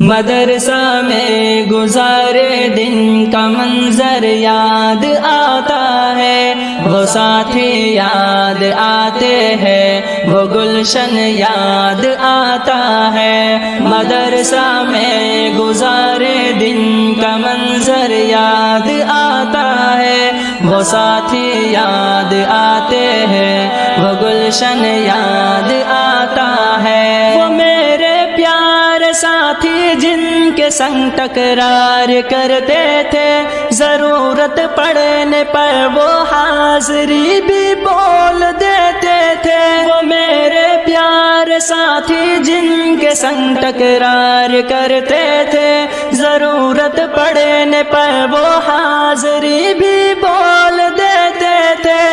مدرسہ میں گزارے دن کا منظر یاد آتا ہے، وہ ساتھی یاد آتے ہیں، وہ گلشن یاد آتا ہے۔ مدرسہ میں گزارے دن کا منظر یاد آتا ہے، وہ ساتھی یاد آتے ہیں، وہ گلشن یاد آتا ہے۔ وہ میرے پیارے ساتھی جن کے سنگ تکرار کرتے تھے، ضرورت پڑنے پر وہ حاضری بھی بول دیتے تھے۔ وہ میرے پیارے ساتھی جن کے سنگ تکرار کرتے تھے، ضرورت پڑنے پر وہ حاضری بھی بول دیتے تھے۔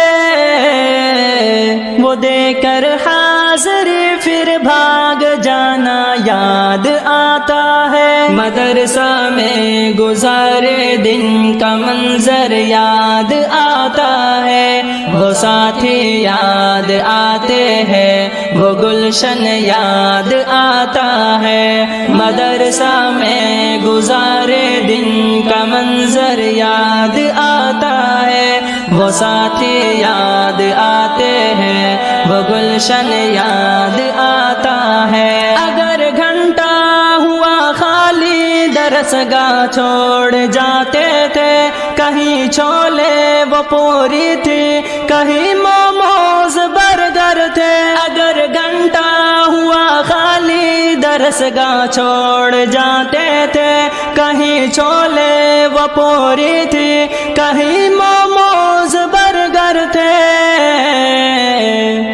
وہ دے کر حاضری پھر بھاگ جانا یاد آتا ہے۔ مدرسہ میں گزارے دن کا منظر یاد آتا ہے، وہ ساتھی یاد آتے ہیں، وہ گلشن یاد آتا ہے۔ مدرسہ میں گزارے دن کا منظر یاد آتا ہے، وہ ساتھی یاد آتے ہیں، وہ گلشن یاد آتا ہے۔ اگر گھنٹہ ہوا خالی درس گاہ چھوڑ جاتے تھے، کہیں چھولے وہ پوری تھی، کہیں موموز برگر تھے۔ اگر گھنٹہ ہوا خالی درس گاہ چھوڑ جاتے تھے، کہیں چھولے وہ پوری تھی، کہیں موموز برگر تھے۔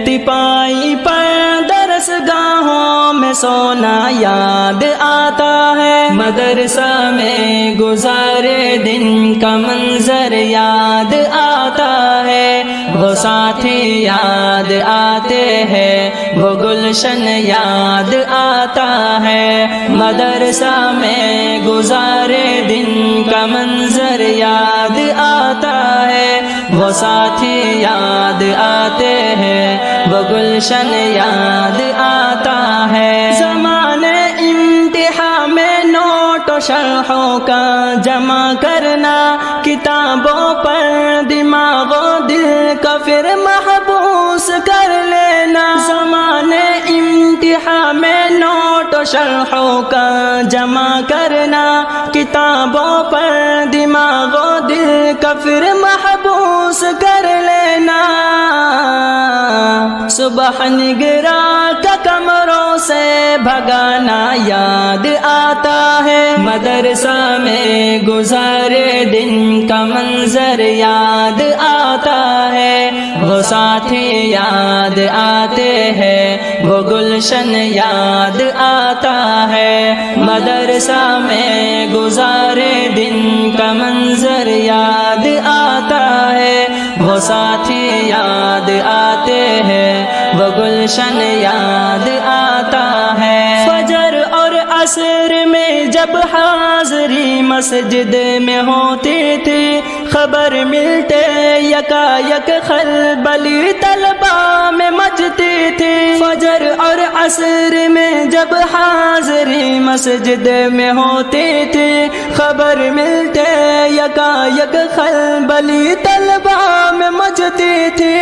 تپائی پر درس گاہوں میں سونا یاد آتا ہے۔ مدرسہ میں گزارے دن کا منظر یاد آتا ہے، وہ ساتھی یاد آتے ہیں، وہ گلشن یاد آتا ہے۔ مدرسہ میں گزارے دن کا منظر یاد آتا ہے، وہ ساتھی یاد آتے ہیں، وہ گلشن یاد آتا ہے۔ زمانے امتحان میں نوٹ و شرحوں کا جمع کرنا، کتابوں پر دماغ و دل کا پھر محبوس کر لینا۔ زمانے امتحان میں نوٹ و شرحوں کا جمع کرنا، کتابوں پر دماغ و دل کا پھر محبوس کر لینا۔ صبح نگراں کا کمروں سے بھگانا یاد آتا ہے۔ مدرسہ میں گزارے دن کا منظر یاد آتا ہے، وہ ساتھی یاد آتے ہیں، وہ گلشن یاد آتا ہے۔ مدرسہ میں گزارے دن کا منظر یاد آتا ہے، وہ ساتھی یاد آتے ہیں، وہ گلشن یاد آتا ہے۔ فجر اور عصر میں جب حاضری مسجد میں ہوتی تھی، خبر ملتے یکا یک خلبلی طلبہ میں مچتی تھی۔ فجر اور عصر میں جب حاضری مسجد میں ہوتی تھی، خبر ملتے یکا یک خلبلی طلبہ میں مچتی تھی۔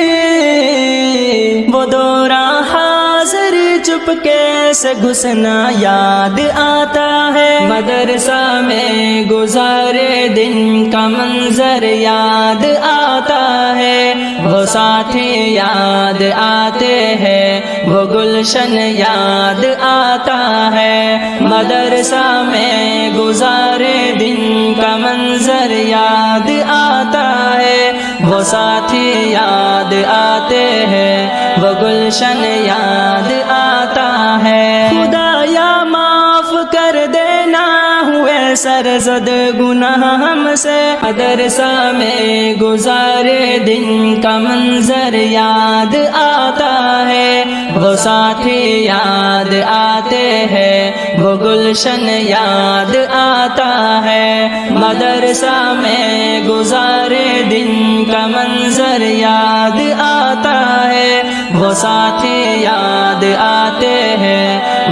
وہ دوران حاضری چپکے سے گھسنا یاد آتا ہے۔ مدرسہ میں گزارے دن کا منظر یاد آتا ہے، وہ ساتھی یاد آتے ہیں، وہ گلشن یاد آتا ہے۔ مدرسہ میں گزارے دن کا منظر یاد آتا ہے، وہ ساتھی یاد آتے ہیں، وہ گلشن یاد آتا ہے۔ خدایا معاف کر دینا ہوئے سرزد گناہ ہم سے، مدرسہ میں گزارے دن کا منظر یاد آتا ہے، وہ ساتھی یاد آتے ہیں، وہ گلشن یاد آتا ہے۔ مدرسہ میں گزارے دن کا منظر یاد آتا ہے، وہ ساتھی یاد آتے ہیں۔